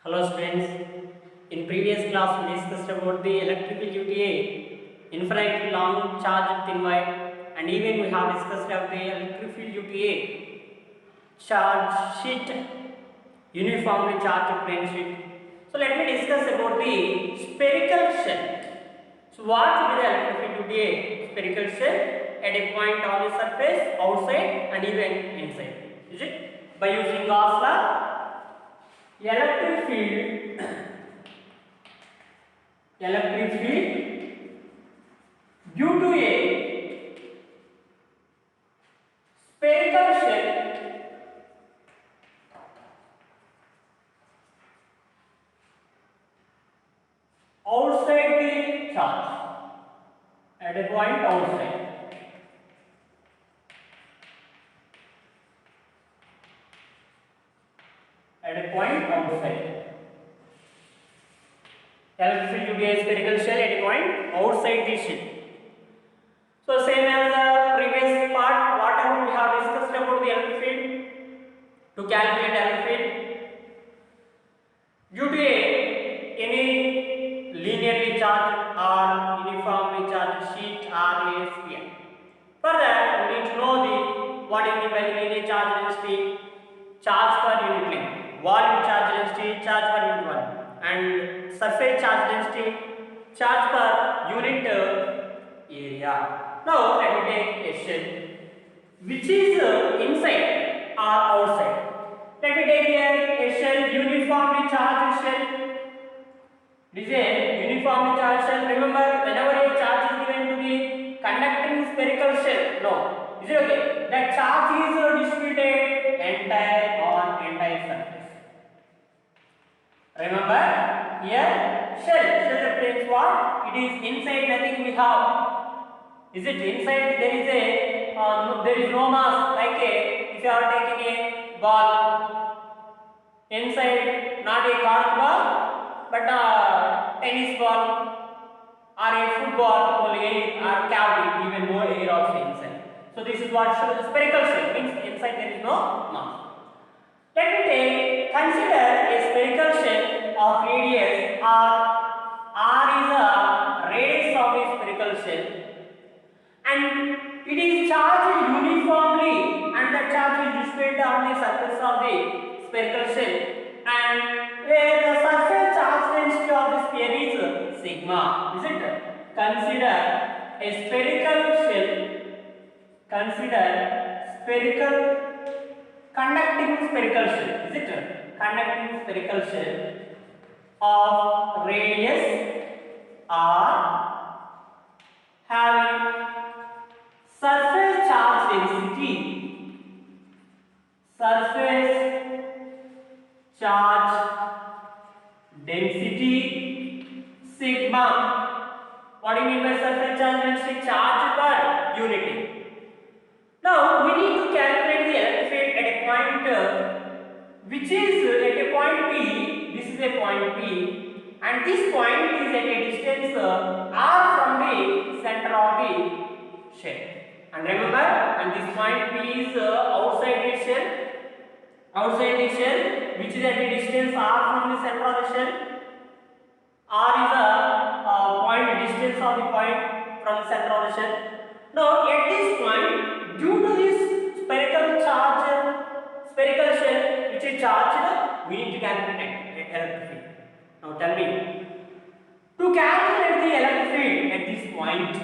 Hello students, in previous class we discussed about the electrical UTA, infinite long charge thin wire, and even we have discussed about the electrical UTA, charge sheet, uniformly charged plane sheet. So let me discuss about the spherical shell. So what will be the electrical UTA? Spherical shell at a point on the surface, outside and even inside. Is it? By using Gauss law, electric field due to a spherical shell outside the charge at a point outside. At a point outside. Electric field UTA spherical shell at a point outside the shell. So same as the previous part, whatever we have discussed about the electric field, to calculate electric field, due to any linearly charged or uniformly charged sheet or a sphere. For that, we need to know the what is meant by the linear charge density, charge per unit length, volume charge density, charge per unit volume, and surface charge density, charge per unit area. Now let me take a shell which is inside or outside. Let me take here a shell, uniformly charged shell. This is a uniformly charged shell. Remember, whenever a charge is given to the conducting spherical shell, no, is it okay? That charge is distributed entire surface. Remember, here shell represents what? It is inside, nothing we have. Is it inside? There is a there is no mass. Like if you are taking a ball inside, not a cork ball, but a tennis ball or a football, only or cavity, even more air also inside. So this is what spherical shell means. Inside there is no mass. Let me consider a spherical shell of radius r is the radius of the spherical shell, and it is charged uniformly, and the charge is displayed on the surface of the spherical shell, and where the surface charge density of the sphere is sigma. Is it? Consider a spherical shell. Consider conducting spherical shell. Is it? Conducting spherical shell of radius r having surface charge density, sigma. What do you mean by surface charge density? Charge per unit. Now we need to calculate the electric field at a point which is at a point P. This is a point P, and this point is at a distance r from the center of the shell. And remember, and this point P is outside the shell, which is at a distance r from the center of the shell. R is a point distance of the point from the center of the shell. Now at this point, due to this spherical shell which is charged, we need to calculate electric field. Now tell me, to calculate the electric field at this point,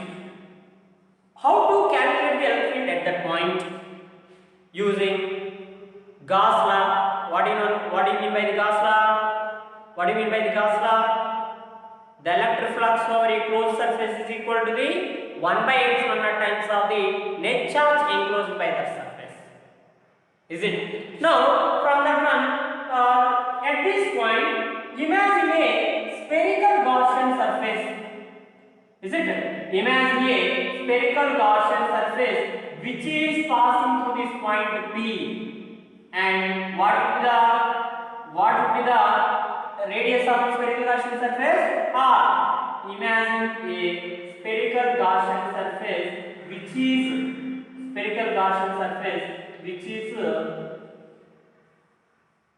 how to calculate the electric field at that point? Using Gauss law. What do you mean by the Gauss law? What do you mean by the Gauss law? The electric flux over a closed surface is equal to the 1 by epsilon naught times of the net charge enclosed by that surface. Is it? Now, from that one, at this point, imagine a spherical Gaussian surface. Is it? Imagine a spherical Gaussian surface which is passing through this point P, and what would be the radius of the spherical Gaussian surface? R. Imagine a spherical Gaussian surface which is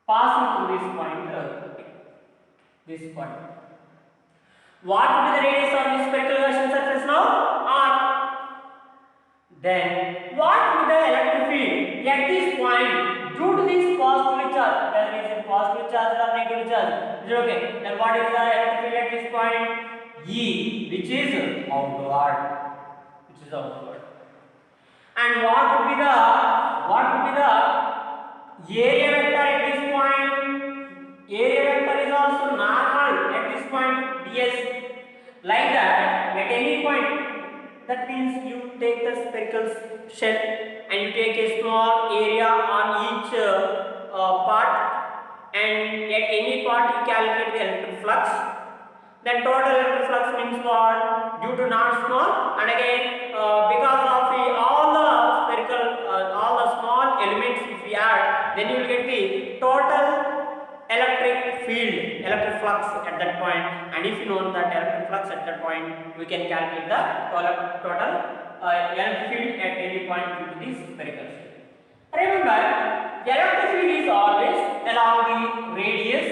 passing through this point this point. What will be the radius of this spherical Gaussian surface now? R. Then what will be the electric field at this point due to this positive charge? Whether it is positive charge or negative charge. Is it okay? Then what is the electric field at this point? E, which is outward. Which is outward. And what would be the area vector at this point? Area vector is also normal at this point, ds. Like that, at any point, that means you take the spherical shell and you take a small area on each part, and at any part you calculate the electric flux. Then total electric flux means what? Due to not small, and again because of all the spherical all the small elements if we add, then you will get the total electric field, electric flux at that point. And if you know that electric flux at that point, we can calculate the total electric field at any point due to this spherical shell. Remember, the electric field is always along the radius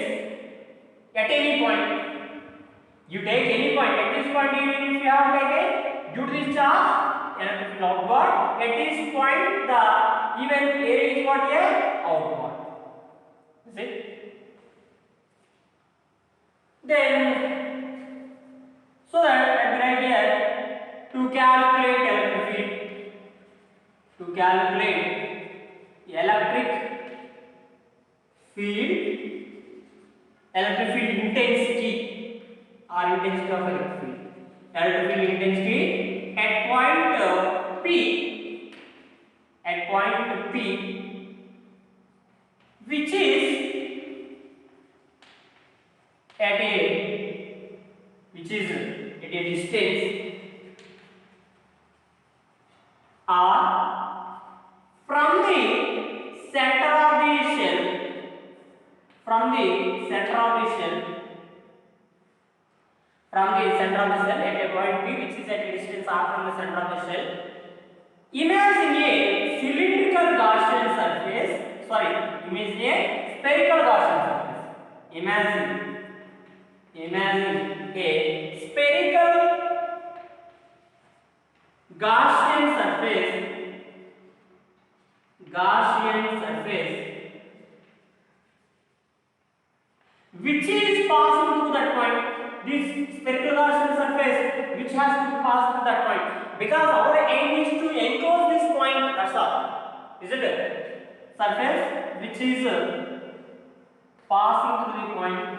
at any point. You take any point. At this point, even if you have taken due to this charge, electric field outward. At this point, the even area is what here? Outward. Is it? Then, so that I write here to calculate electric field. To calculate electric field intensity or intensity of electric field. Electric field intensity at point P. At point P, which is at a distance R from the center of the shell, at a point P, which is at a distance R from the center of the shell. Imagine a cylindrical Gaussian surface, imagine a spherical Gaussian surface. Imagine a spherical Gaussian surface which is passing through that point. This spherical Gaussian surface which has to pass through that point, because our aim is to enclose this point, that's all. Is it? Surface which is passing through the point P.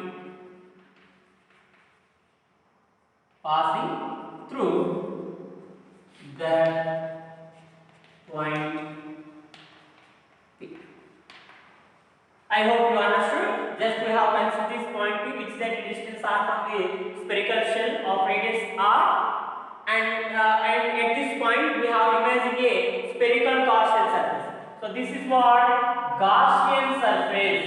Passing through that point P. I hope you understood. Just we have considered this point P, which is at distance R from the spherical shell of radius R, and at this point we have imagined a spherical Gaussian surface. So this is what Gaussian surface.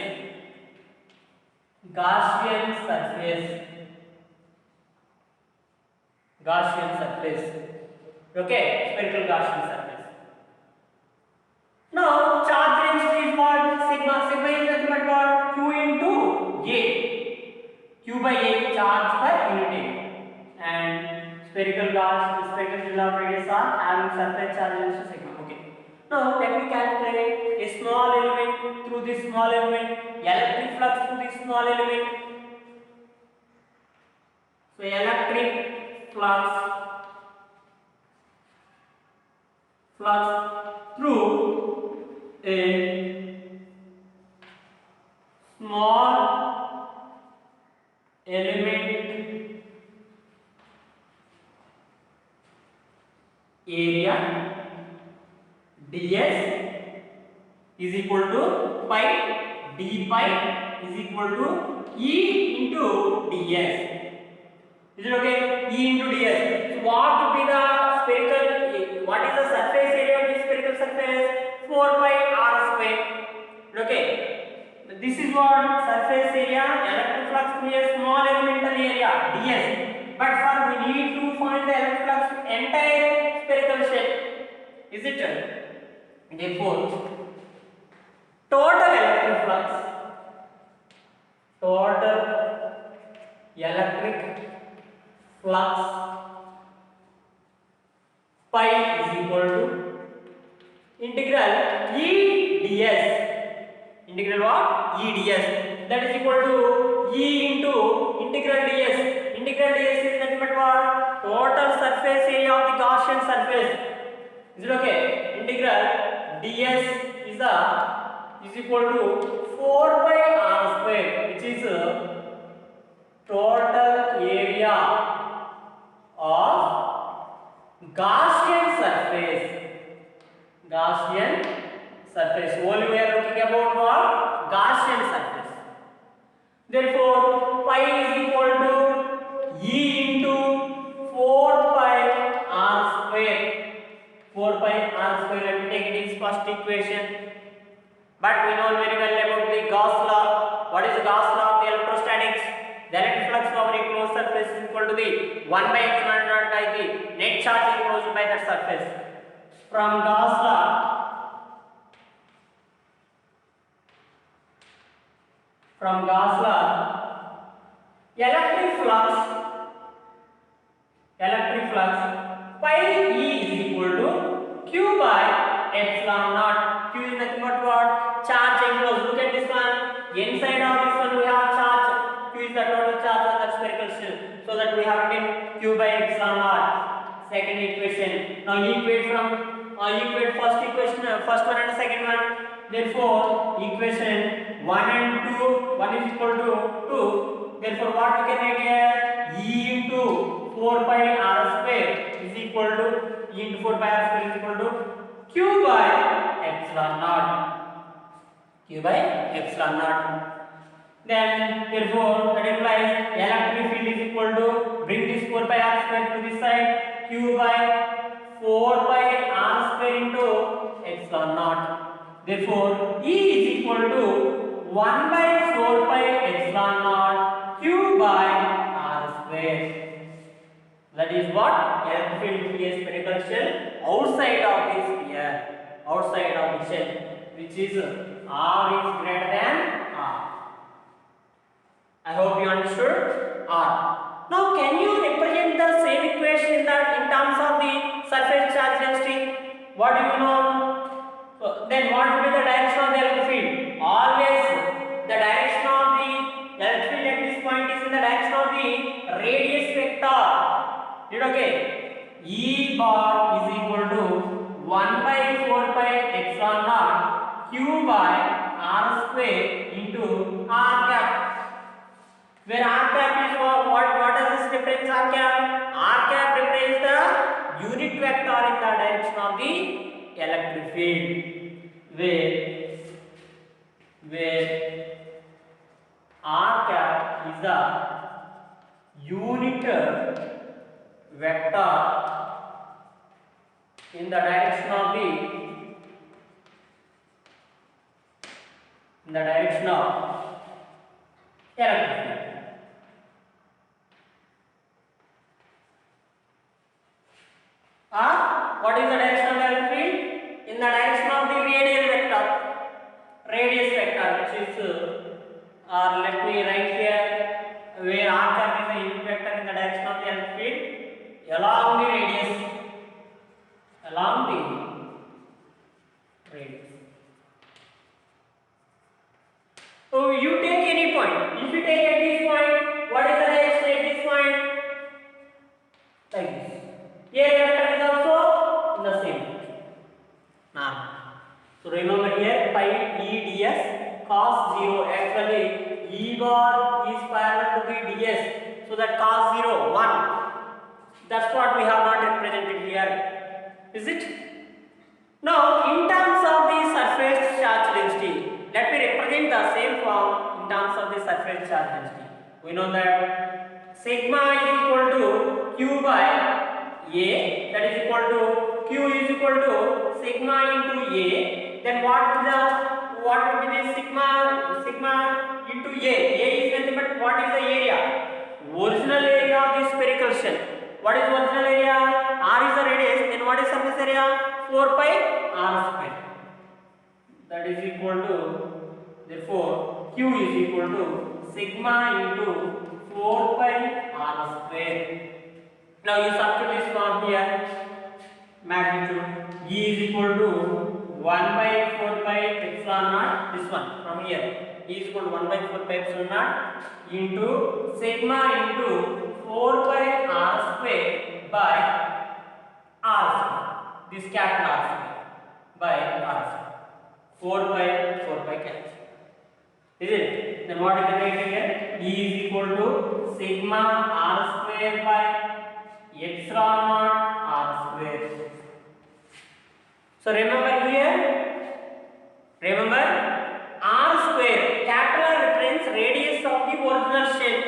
Okay, spherical Gaussian surface. Now charge density is what? Sigma is nothing but what? Q into A. Q by A, charge per unit area. And spherical shell of radius R having surface charge density sigma. Okay. Now let me calculate a small element through this small element, electric flux through this small element. So electric flux through a small element area ds is equal to pi, d pi is equal to E into ds. Is it okay? E into ds. So what would be the spherical, what is the surface area of this spherical surface? 4 pi r square. Okay. This is what surface area, electric flux through a small elemental area ds. But for we need to find the electric flux entire spherical shell. Is it? Therefore, total electric flux electric flux pi is equal to integral E ds. Integral what? E ds. That is equal to E into integral ds. Integral ds is nothing but what? Total surface area of the Gaussian surface. Is it okay? Integral ds is equal to 4 pi r square, which is total area of Gaussian surface. Gaussian surface. Only we are looking about what? Gaussian surface. Therefore, pi is equal to E into 4 pi r square. 4 pi r square. Let me take it in first equation. But we know very well about the Gauss law. What is the Gauss law of the electrostatics? The electric flux over a closed surface is equal to the 1 by epsilon naught by the net charge enclosed by that surface. From Gauss law, electric flux pi E is equal to Q by epsilon naught. Q is nothing but what? Charge enclosed. Look at this one. Inside of this one we have charge. Q is the total charge on the spherical shell. So that we have written Q by epsilon naught. Second equation. Now equate first equation, first one and second one. Therefore, equation 1 and 2, 1 is equal to 2. Therefore, what we can write here? E into 4 pi r square is equal to E into 4 pi r square is equal to Q by epsilon naught. Q by epsilon naught. Then, therefore, that implies electric field is equal to, bring this 4 pi r square to this side, Q by 4 pi r square into epsilon naught. Therefore, E is equal to 1 by 4 pi epsilon naught Q by r square. That is what? Electric field will be a spherical shell outside of the sphere, outside of the shell, which is r is greater than r. I hope you understood r. Now, can you represent the same equation in terms of the surface charge density? What do you know? So, then what will be the direction of the electric field? Always the direction of the electric field at this point is in the direction of the radius vector. Did okay? E bar is equal to 1 by 4 pi epsilon naught Q by r square into r cap. Where r cap is what does this represent r cap? R cap represents the unit vector in the direction of the electric field, where r cap is the unit vector in the direction of electric field. What is the direction of the electric field? In the direction of the radius vector, which is let me write here, where r cap is the unit vector in the direction of the electric field along the radius. So you take any point. If you take at this point, what is the direction at this point? Like this. Area vector is also the same. Now, so remember here pi E ds cos 0. Actually, E bar is parallel to the ds. So that cos 0 1. That's what we have not represented here. Is it? Now, in terms of the surface charge density, let me represent the same form in terms of the surface charge density. We know that sigma is equal to Q by A, that is equal to Q is equal to sigma into A. Then what will be the sigma into A? A is nothing but what is the area? Original area of the spherical shell. What is original area? R is the radius. Then what is surface area? 4 pi r square. That is equal to, therefore Q is equal to sigma into 4 pi r square. Now you substitute this form here. Magnitude E is equal to 1 by 4 pi epsilon naught. This one from here. E is equal to 1 by 4 pi epsilon naught into sigma into 4 pi r square by r square. This capital R square by r square. 4 pi cancel. Is it? Then what you can write here? E is equal to sigma r square by epsilon naught r square. So remember here, remember r square, capital R represents radius of the original shell,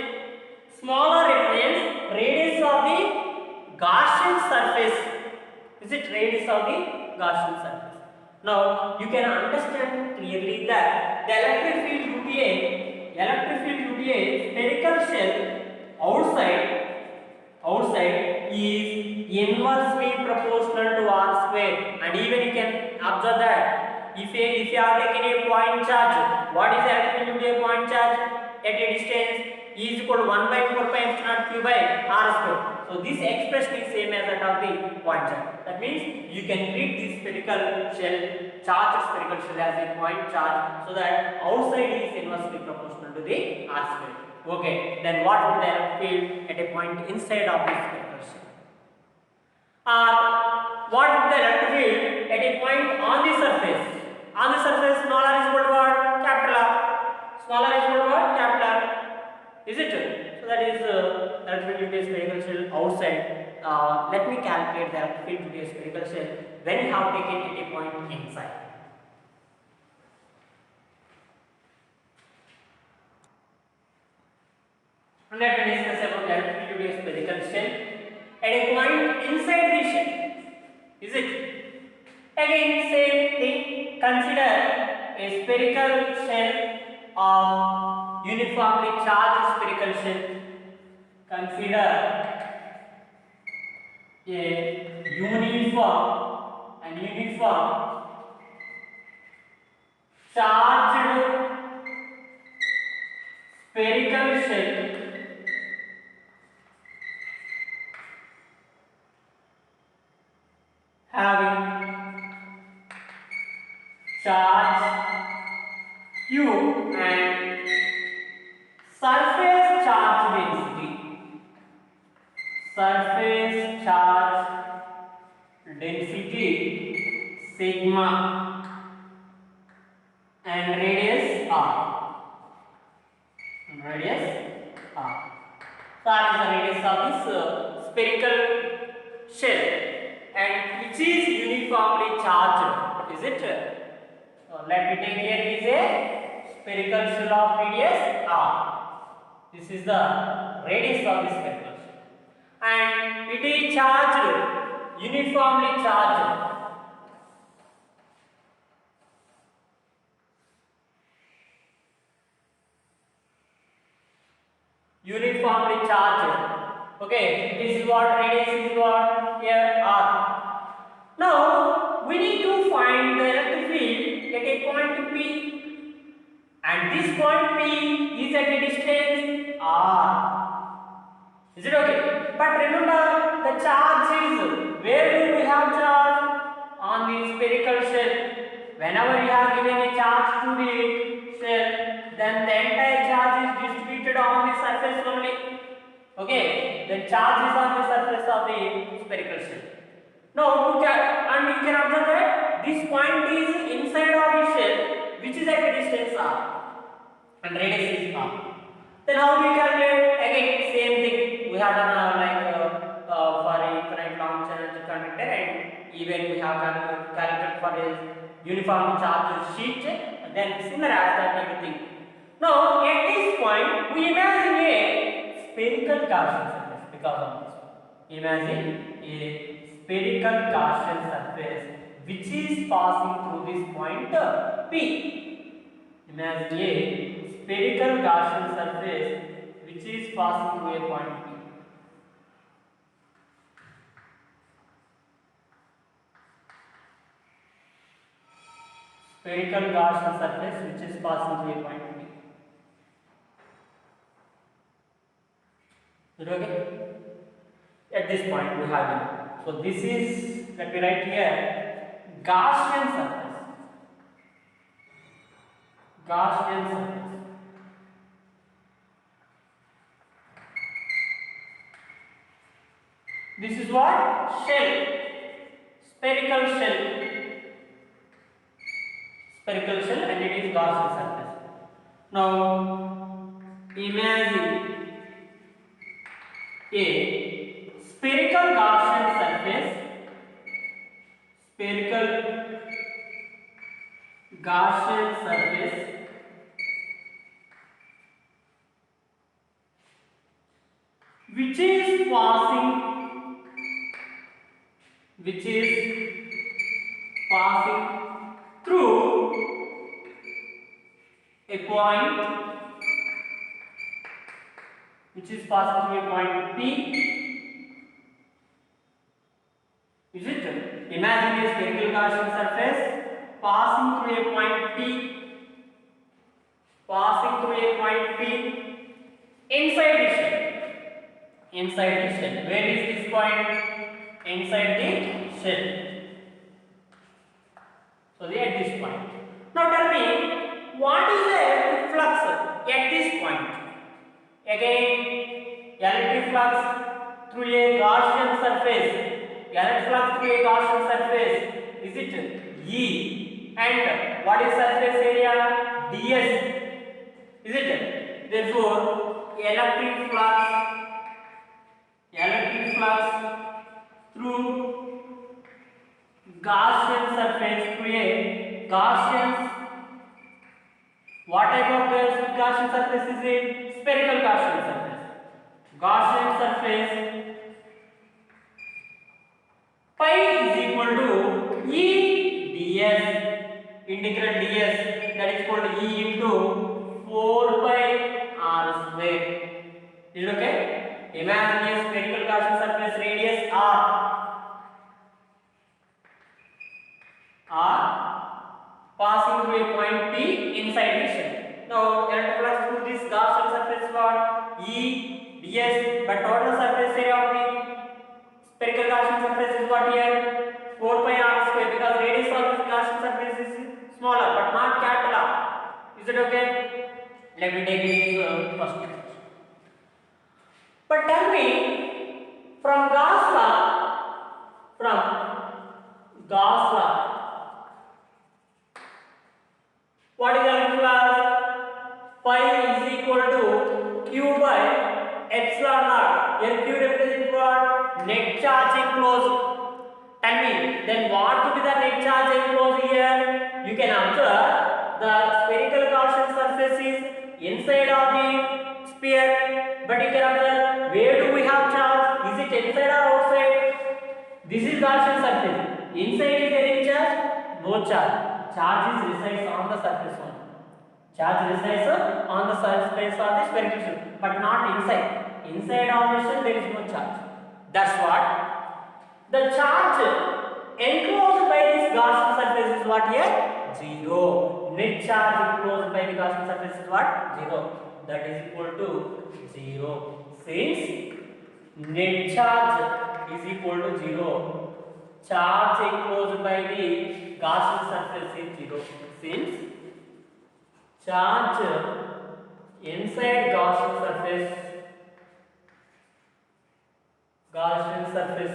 smaller represents radius of the Gaussian surface. Is it radius of the Gaussian surface? Now you can understand clearly that the electric field would be a spherical shell outside is inversely proportional to r square, and even you can observe that if you are taking a point charge, what is the electric field to a point charge at a distance? E is equal to 1 by 4 pi epsilon q by r square. So this expression is same as that of the point charge. That means you can treat this spherical shell, charged spherical shell, as a point charge, so that outside is inversely proportional to the r square. Okay, then what would the electric field at a point inside of this spherical shell? Or what would the electric field at a point on the surface? On the surface, smaller is equal to what? Capital R. Smaller is equal to what? Capital R. Is it? So that is electric field to a spherical shell outside. Let me calculate the electric field to a spherical shell when you have taken at a point inside. And let me discuss about the electric field to a spherical shell at a point inside the shell. Is it? Again, same thing. Consider a spherical shell of uniformly charged spherical shell. Consider a uniform charged spherical shell having charge Q and surface charge density. Surface charge density sigma and radius r. Radius r. So r is the radius of this spherical shell, and which is uniformly charged. Is it? Let me take here is a spherical shell of radius r. This is the radius of the spherical shell, and it is charged, uniformly charged. Uniformly charged. Okay, this is what radius is what here r. Now we need to find the electric field at a point P, and this point P is at a distance r. Is it okay? But remember, the charge is, where do we have charge? On the spherical shell. Whenever you are given a charge to the shell, then the entire charge is distributed on the surface only. Okay, the charge is on the surface of the spherical shell. Now, and you can observe that this point is inside of the shell, which is at a distance r, and radius is r. Then how do we calculate? Again, same thing. We have done for a infinite long channel conductor, and even we have calculated for a uniform charge sheet. Then similar as that everything. Now at this point, we imagine a spherical Gaussian surface because of this. Imagine a spherical Gaussian surface which is passing through this point P. Imagine a spherical Gaussian surface which is passing through a point P. Spherical Gaussian surface which is passing through a point P. Is it okay? At this point we have it. So this is, let me write here, Gaussian surface. Gaussian surface. This is what? Shell. Spherical shell. Spherical shell, and it is Gaussian surface. Now imagine a spherical Gaussian surface. Spherical Gaussian surface which is passing through a point P. Is it? Imagine a spherical Gaussian surface passing through a point P. Inside the shell. Where is this point? Inside the shell. So at this point. Now tell me, what is the flux at this point? Again, electric flux through a Gaussian surface. Is it E? And what is surface area? ds. Is it? Therefore, electric flux through Gaussian surface through a Gaussian. What type of Gaussian surface is it? Spherical Gaussian surface. Pi is equal to E ds. Integral ds, that is equal to E into 4 pi r square. Is it okay? Imagine a spherical Gaussian surface radius r passing through a point P inside the shell. Now electric flux through this Gaussian surface what? E ds, but total surface area of the spherical Gaussian surface is what here? 4 pi r square, because radius of this Gaussian surface is smaller but not capital R. Is it okay? Let me take it first. But tell me, from Gauss law, what is electric flux? Pi is equal to Q by epsilon naught. Here Q represents what? Net charge enclosed. Tell me, then what would be the net charge enclosed here? You can observe the spherical Gaussian surface is inside of the sphere, but you can observe where do we have charge? Is it inside or outside? This is Gaussian surface. Inside is there any charge? No charge. Charge resides on the surface only. Charge resides on the surface of the spherical shell, but not inside. Inside of the shell there is no charge. That's what. The charge enclosed by this Gaussian surface is what here? 0. Net charge enclosed by the Gaussian surface is what? 0. That is equal to 0. Since net charge is equal to 0, charge enclosed by the Gaussian surface is 0. Since charge inside Gaussian surface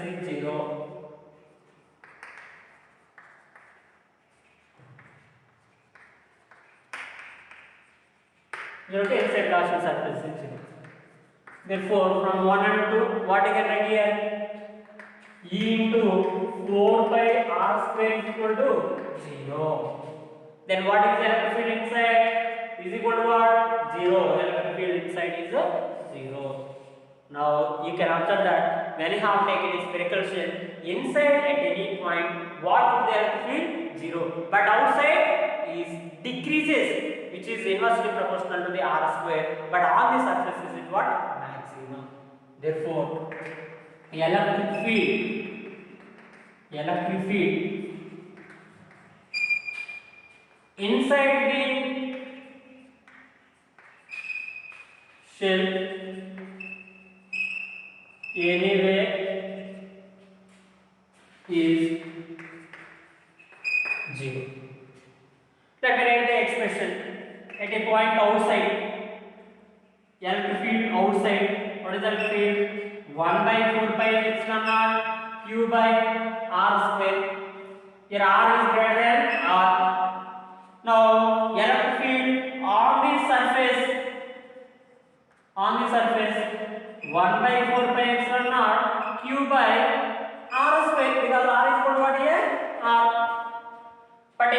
is 0. Inside Gaussian surface is 0. Therefore, from 1 and 2, what I can write here? E into 4 by r square is equal to 0. Then what is the electric field inside? Is equal to what? 0. Electric field inside is 0. Now you can observe that when you have taken a spherical shell, inside at any point, what would the electric field? 0. But outside is decreases, which is inversely proportional to the r square. But on the surface is it what? Maximum. Therefore, electric field inside the shell anyway is 0. Let me write the expression. At a point outside, electric field outside, what is electric field? 1 by 4 pi epsilon naught q by r square. Here r is greater than r. Now electric field on the surface 1 by 4 pi epsilon naught q by r square, because r is equal to what here? R. But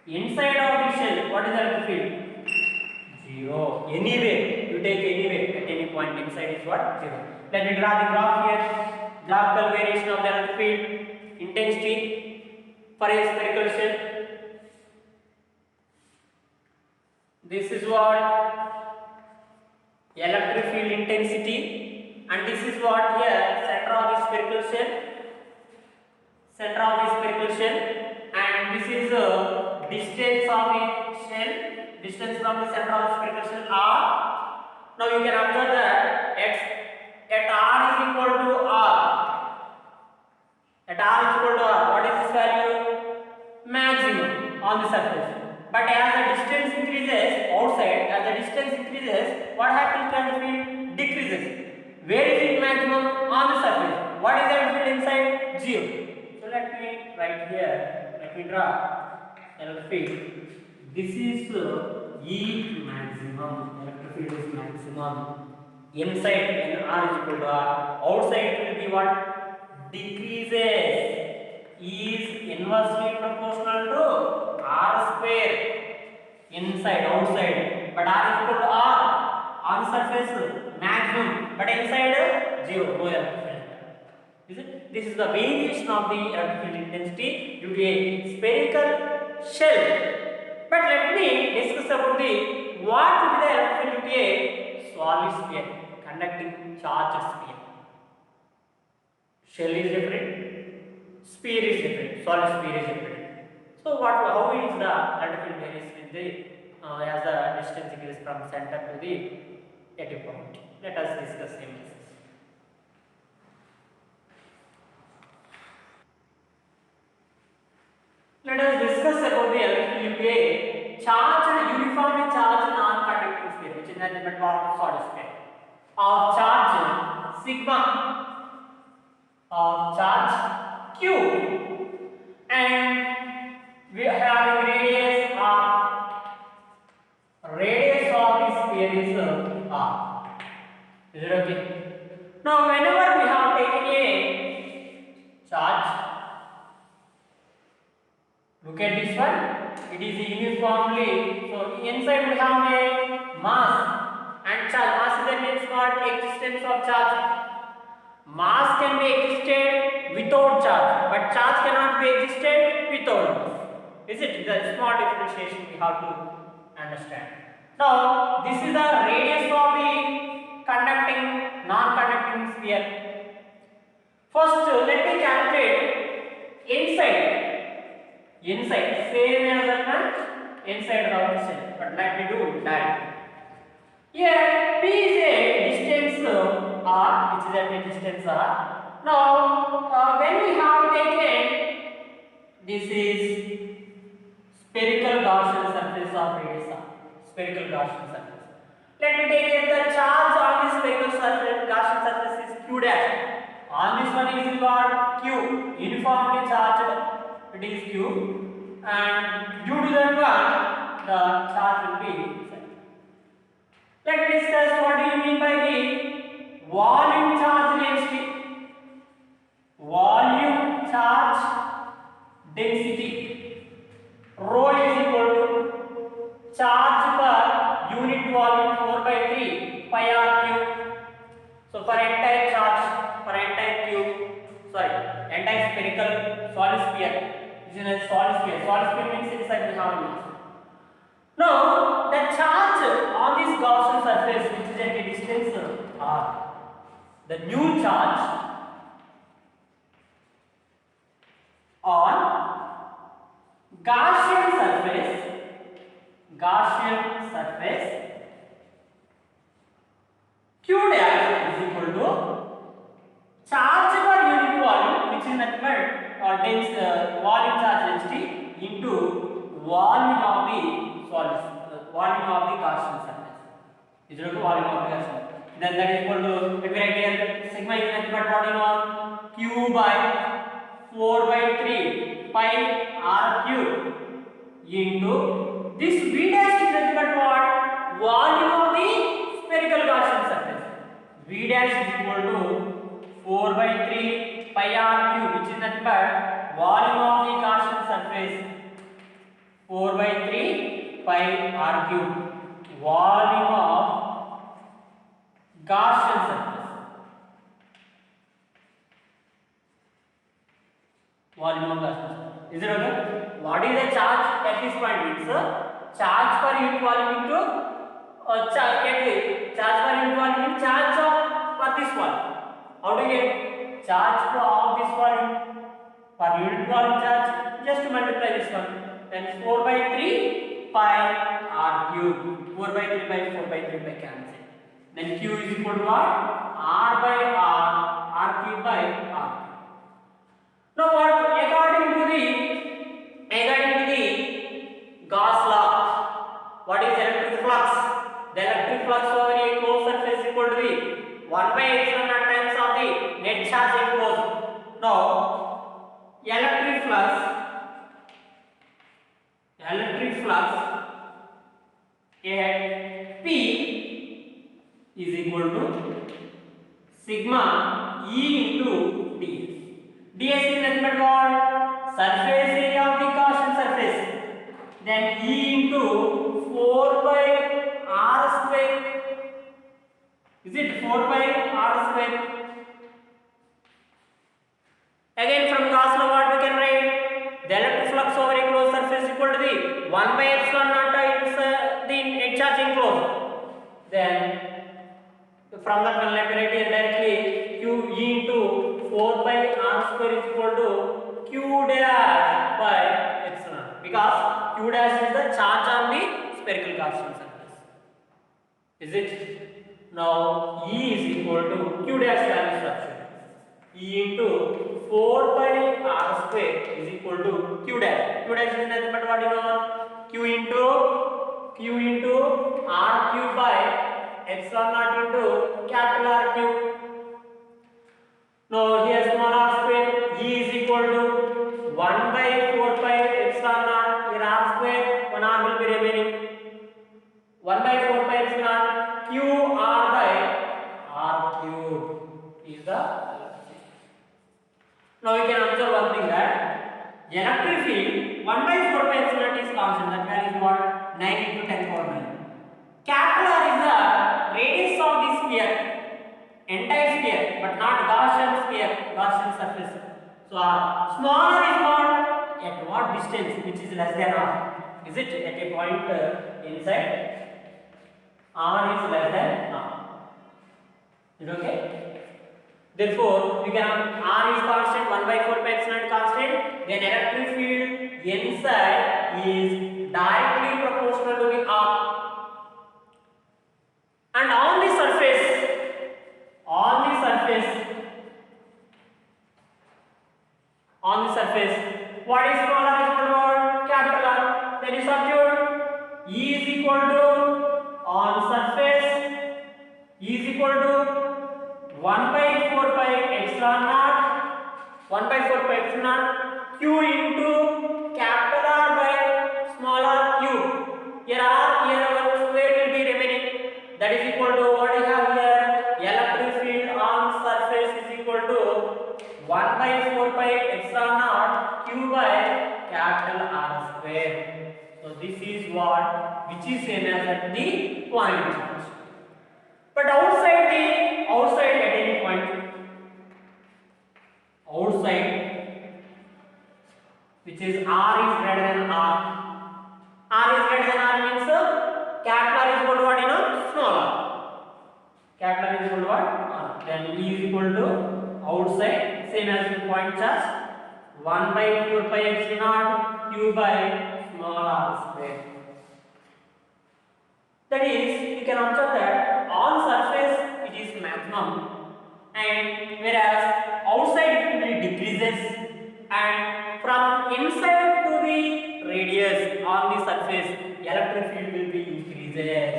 inside of the shell, what is the electric field? 0. Anyway, you take anyway at any point inside is what? 0. Let me draw the graph here. Graphical variation of the electric field intensity for a spherical shell. This is what electric field intensity, and this is what here center of the spherical shell. And this is distance of the shell, distance from the center of the spherical shell r. Now you can observe that at r is equal to r. What is this value? Maximum on the surface. But as the distance increases outside, what happens to the field? Decreases. Where is it maximum? On the surface. What is the field inside? 0. So let me write here. Let me draw electric field. This is E maximum. Electric field is maximum. Inside when r is equal to r. Outside it will be what? Decreases. E is inversely proportional to r square. Inside, outside. But r is equal to r. On the surface maximum. But inside 0. No electric field. Is it? This is the variation of the electric field intensity due to a spherical shell. But let me discuss about the what would be the electric field due to a solid sphere, conducting charged sphere. Shell is different, sphere is different, solid sphere is different. So how is the electric field varies with the as the distance increases from center to the at a point. Let us discuss same as this. Let us discuss about the electric field due to a uniformly charged non-conducting sphere, which is nothing but solid sphere, of charge sigma, of charge q, and we have radius of the sphere is r. Is it okay? Now whenever we have taken a charge, look at this one, it is uniformly, so inside we have a mass and charge. Mass is that means what? Existence of charge. Mass can be existed without charge, but charge cannot be existed without mass. Is it? The small differentiation we have to understand. Now this is the radius of the conducting, non-conducting sphere. First let me calculate inside, same as that one, inside the cell, but let me do directly. Here P is a distance r, which is a distance r. Now when we have taken, this is spherical Gaussian surface of radius r, spherical Gaussian surface. Let me take it, the charge on this spherical surface, Gaussian surface is q dash. On this one is what? Q, uniformly charged. It is q, and due to that one the charge will be set. Let me discuss what do you mean by the volume charge density. Volume charge density, rho is equal to charge per unit volume 4 by 3 pi r cube. So for entire charge, for entire entire spherical solid sphere, this is a solid sphere. Solid sphere means inside we have mass. Now the charge on this Gaussian surface, which is at a distance r, the new charge on Gaussian surface Q dash is equal to charge per unit volume, which is nothing but volume charge density into volume of the solid, volume of the Gaussian surface. Is equal to volume of the Gaussian. Then that is equal to, let me write here, sigma is nothing but what you know, Q by 4 by 3 pi r cube into this V dash is nothing but what, volume of the spherical Gaussian surface. V dash is equal to 4 by 3 pi r cube, which is nothing but volume of the Gaussian surface. 4 by 3 pi r cube, volume of Gaussian surface. Volume of Gaussian surface. Is it okay? What is the charge at this point? It's a charge per unit volume into charge per unit volume in charge of for this volume. How do you get charge of this volume per unit volume charge? Just to multiply this one. Then 4 by 3 pi r cube. 4 by 3 by 4 by 3 by cancel. Then Q is equal to what? R by r cube by r. Now what? According to the Gauss law, what is electric flux? The electric flux over a closed surface is equal to the 1 by epsilon naught times of the net charge enclosed. Now electric flux at P is equal to sigma E into ds. ds is nothing but what? Surface area of the Gaussian surface. Then E into 4 by r square. Is it 4 by r square? Again from Gauss law what we can write? The electric flux over a closed surface is equal to the 1 by epsilon naught times the net charge enclosed. Then from that one let me write here directly Q E into 4 by r square is equal to Q dash by epsilon, because Q dash is the charge on the spherical Gaussian surface. Is it? Now E is equal to Q dash value structure. E into 4 by r square is equal to Q dash. Q dash is nothing but what you know? Q into r cube by epsilon naught into capital R cube. Now here small r square, E is equal to 1 by 4 pi epsilon naught. Here r square, 1 r will be remaining. 1 by 4 pi epsilon Q r by r cube is the. Now we can observe one thing, that electric field 1 by 4 pi epsilon is constant. That value is what? 9 into 10 power 9. Capital R is the radius of the sphere, entire sphere, but not Gaussian sphere, Gaussian surface. So smaller is what? At what distance? Which is less than r? Is it at a point inside? R is less than r. Is it okay? Therefore, we can R is constant, 1 by 4 pi epsilon constant. Then electric field inside is directly proportional to the R. And on the surface, what is smaller is equal to capital R. Then you substitute E is equal to on surface E is equal to 1 by 4 pi epsilon naught, 1 by 4 pi epsilon naught Q into capital R by small r cube. Here R, here our square will be remaining. That is equal to what I have here? Electric field on surface is equal to 1 by 4 pi epsilon naught Q by capital R square. So this is what, which is same as at the point charge. But outside at any point, outside, which is R is greater than R. R is greater than R means capital R is equal to what, small r. Capital R is equal to what? R. Then E is equal to outside, same as the point charge, 1 by 4 pi epsilon naught Q by small r square. That is, you can observe that on surface it is maximum, and whereas outside it will be decreases, and from inside to the radius on the surface electric field will be increases.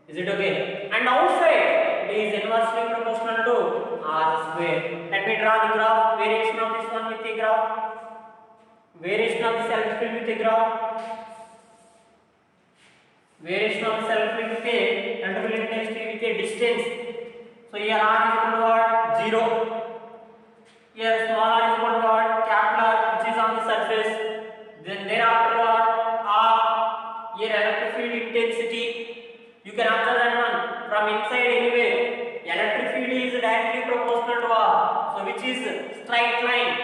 Is it okay? And outside it is inversely proportional to r square. Let me draw the graph, variation of this one with the graph, variation of this electric field with the graph, variation of this electric field with a electrical intensity with a distance. So here r is equal to what? 0. Here small r is equal to what? Capital R, which is on the surface. Then thereafter what? R. Here electric field intensity. You can observe that one from inside anywhere. Electric field is directly proportional to R. So which is straight line.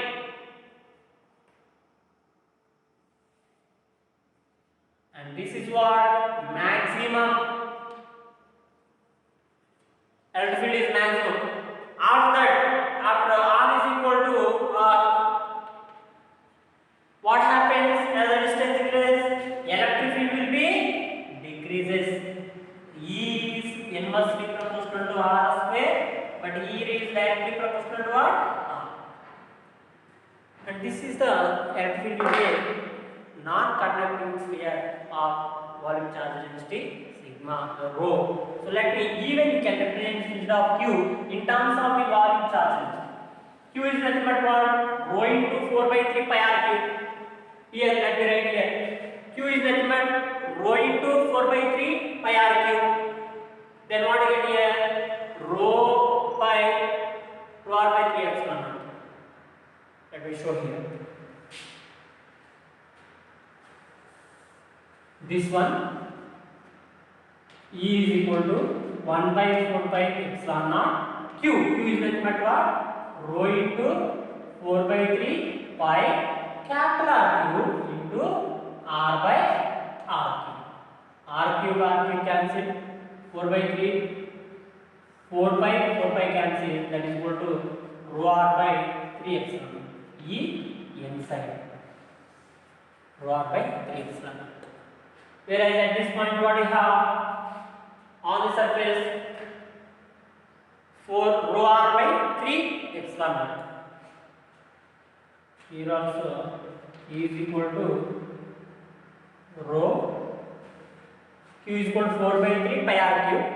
And this is what? Maximum. Electric field is maximum. After that, after R is equal to R, what happens as the distance increases? Electric field will be decreases. E is inversely proportional to R square, but E is directly proportional to what? R. And this is the electric field will be a non-conducting sphere of volume charge density sigma rho. So let me even you can represent instead of Q in terms of the volume charge density. Q is nothing but what? Rho into 4 by 3 pi r cube. Here let me write here. Q is nothing but rho into 4 by 3 pi r cube. Then what you get here? Rho by rho r by 3 epsilon naught. Let me show here. This one E is equal to 1 by 4 pi epsilon naught Q. Q is nothing but what? Rho into 4 by 3 pi capital R cube into R by R cube. R cube cancel. 4 by 3, 4 pi cancel, that is equal to rho r by 3 epsilon. E inside. Rho r by 3 epsilon. Whereas at this point what we have on the surface 4 rho r by 3 epsilon naught. Here also E is equal to rho Q is equal to 4 by 3 pi r cube.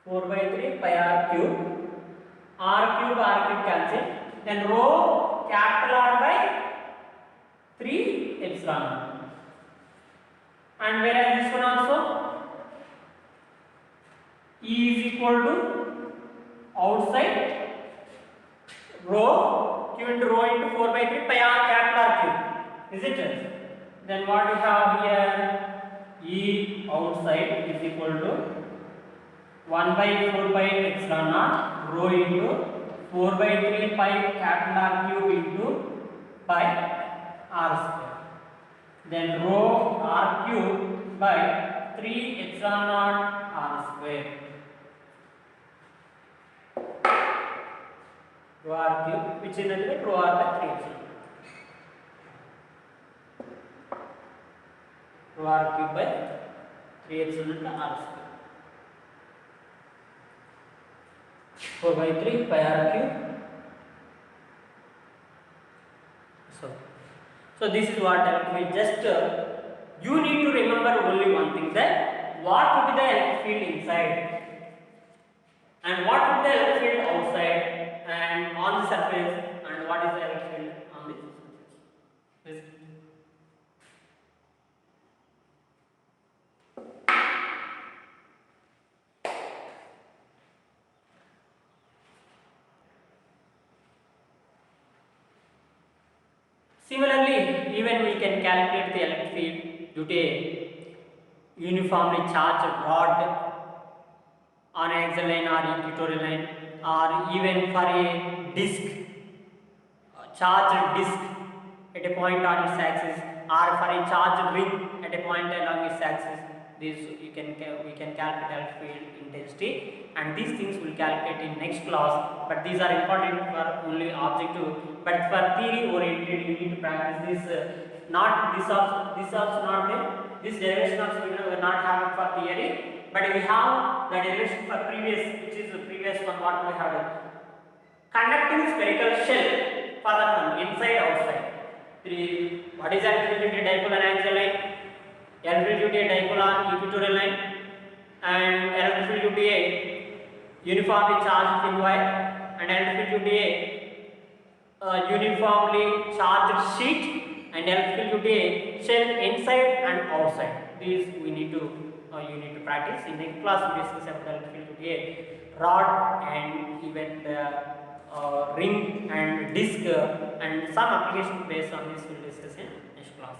4 by 3 pi r cube. R cube cancel. Then rho capital R by 3 epsilon. And whereas this one also E is equal to outside rho Q into rho into 4 by 3 pi r capital R cube. Is it? Then what we have here? E outside is equal to 1 by 4 pi epsilon naught rho into 4 by 3 pi capital R cube into pi r square. Then rho r cube by 3 epsilon naught r square. Rho r cube, which is nothing but rho r by 3 epsilon. Rho r cube by 3 epsilon r square. 4 by 3 pi r cube. So this is what we just you need to remember only one thing, that what would be the electric field inside and what would be the electric field outside and on the surface, and what is the electric field on the surface. Similarly, even we can calculate the electric field due to a uniformly charged rod on an axial line or equatorial line, or even for a disc, charged disc at a point on its axis, or for a charged ring at a point along its axis. This we can calculate electric field intensity, and these things we will calculate in next class. But these are important for only objective. But for theory oriented, you need to practice this. Not this also not there. This derivation also we will not have it for theory, but we have the derivation for previous, which is the previous one what we have done. Conducting spherical shell for that one, inside outside. What is electrical dipole and axial line? Electrical dipole on equatorial line, and electrical uniformly charged thin wire, and electrical uniformly charged sheet, and electrical shell inside and outside. These we need to you need to practice. In next class we discuss about electrical rod and even the ring and disc and some application based on this we will discuss in next class.